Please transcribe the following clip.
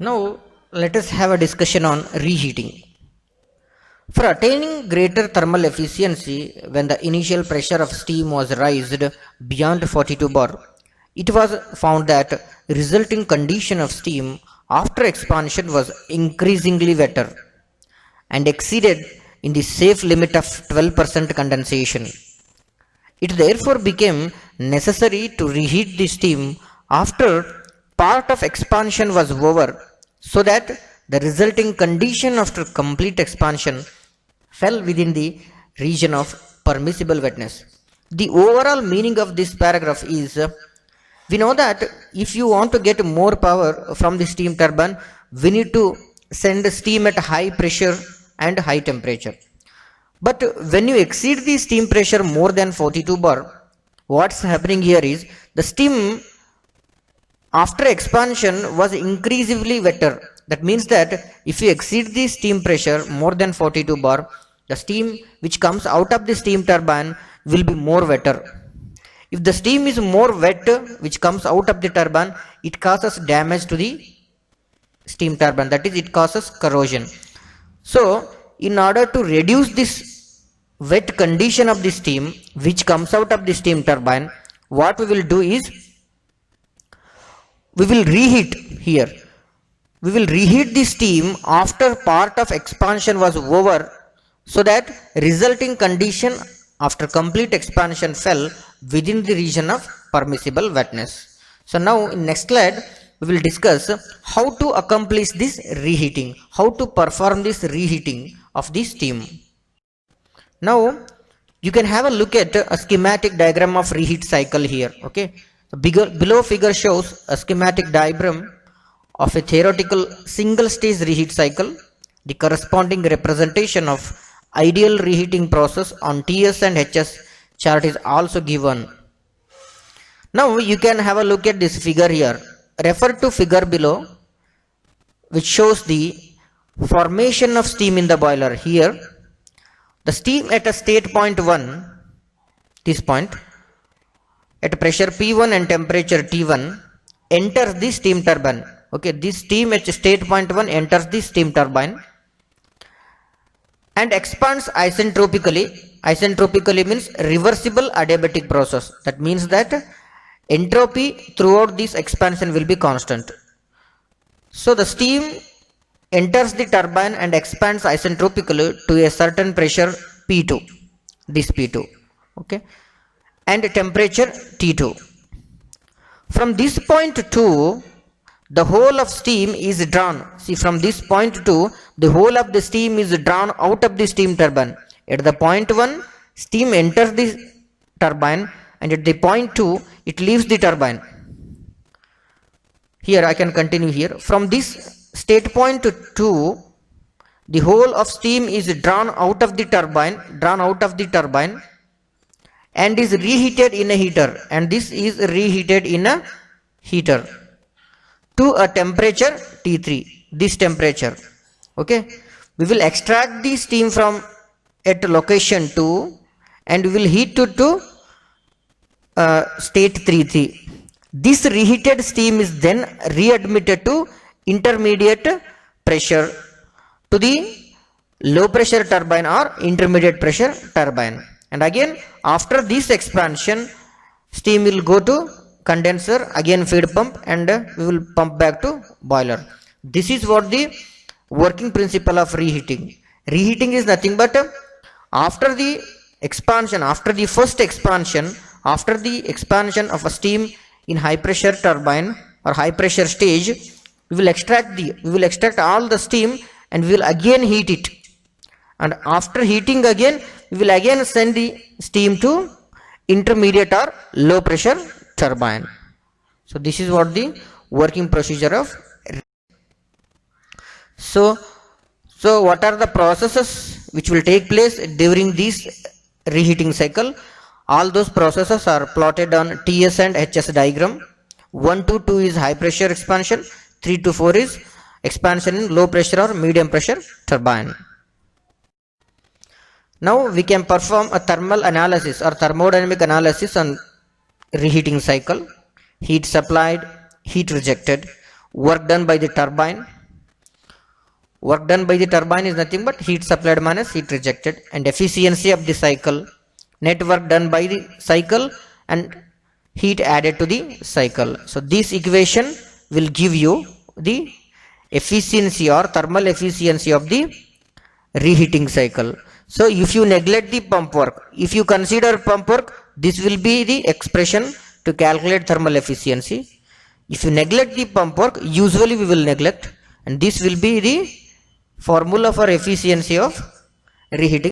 Now, let us have a discussion on reheating. For attaining greater thermal efficiency when the initial pressure of steam was raised beyond 42 bar, it was found that resulting condition of steam after expansion was increasingly wetter and exceeded in the safe limit of 12% condensation. It therefore became necessary to reheat the steam after part of expansion was over so that the resulting condition after complete expansion fell within the region of permissible wetness. The overall meaning of this paragraph is we know that if you want to get more power from the steam turbine, we need to send steam at high pressure and high temperature. But when you exceed the steam pressure more than 42 bar, what's happening here is the steam after expansion was increasingly wetter. That means that if you exceed the steam pressure more than 42 bar, the steam which comes out of the steam turbine will be more wetter. If the steam is more wet which comes out of the turbine, it causes damage to the steam turbine, that is, it causes corrosion. So, in order to reduce this wet condition of the steam which comes out of the steam turbine, what we will do is we will reheat here. We will reheat the steam after part of expansion was over so that resulting condition after complete expansion fell within the region of permissible wetness. So now in next slide we will discuss how to accomplish this reheating, how to perform this reheating of the steam. Now you can have a look at a schematic diagram of reheat cycle here. Okay, below figure shows a schematic diagram of a theoretical single stage reheat cycle. The corresponding representation of ideal reheating process on TS and HS chart is also given. Now you can have a look at this figure here. Refer to figure below which shows the formation of steam in the boiler. Here the steam at a state point 1, this point, at pressure P1 and temperature T1 enters the steam turbine. Okay, this steam at state point 1 enters the steam turbine and expands isentropically. Isentropically means reversible adiabatic process. That means that entropy throughout this expansion will be constant. So the steam enters the turbine and expands isentropically to a certain pressure P2, this P2, okay, and temperature T2. From this point 2, the whole of steam is drawn. See, from this point 2, the whole of the steam is drawn out of the steam turbine. At the point 1, steam enters the turbine, and at the point 2, it leaves the turbine. Here I can continue here. From this state point 2, the whole of steam is drawn out of the turbine, and is reheated in a heater, and this is reheated in a heater to a temperature T3, this temperature. Okay, we will extract the steam from at location 2 and we will heat to state 3. This reheated steam is then readmitted to intermediate pressure to the low pressure turbine or intermediate pressure turbine, and again after this expansion steam will go to condenser, again feed pump, and we will pump back to boiler. This is what the working principle of reheating. Reheating is nothing but after the expansion, after the first expansion, after the expansion of a steam in high pressure turbine or high pressure stage, we will extract all the steam and we will again heat it, and after heating again we will again send the steam to intermediate or low pressure turbine. So this is what the working procedure of. So what are the processes which will take place during this reheating cycle? All those processes are plotted on TS and HS diagram. 1 to 2 is high pressure expansion, 3 to 4 is expansion in low pressure or medium pressure turbine. Now we can perform a thermal analysis or thermodynamic analysis on reheating cycle. Heat supplied, heat rejected. work done by the turbine. Work done by the turbine is nothing but heat supplied minus heat rejected, and efficiency of the cycle, net work done by the cycle and heat added to the cycle. So this equation will give you the efficiency or thermal efficiency of the reheating cycle. So if you neglect the pump work, if you consider pump work, this will be the expression to calculate thermal efficiency. If you neglect the pump work, usually we will neglect, and this will be the formula for efficiency of reheating.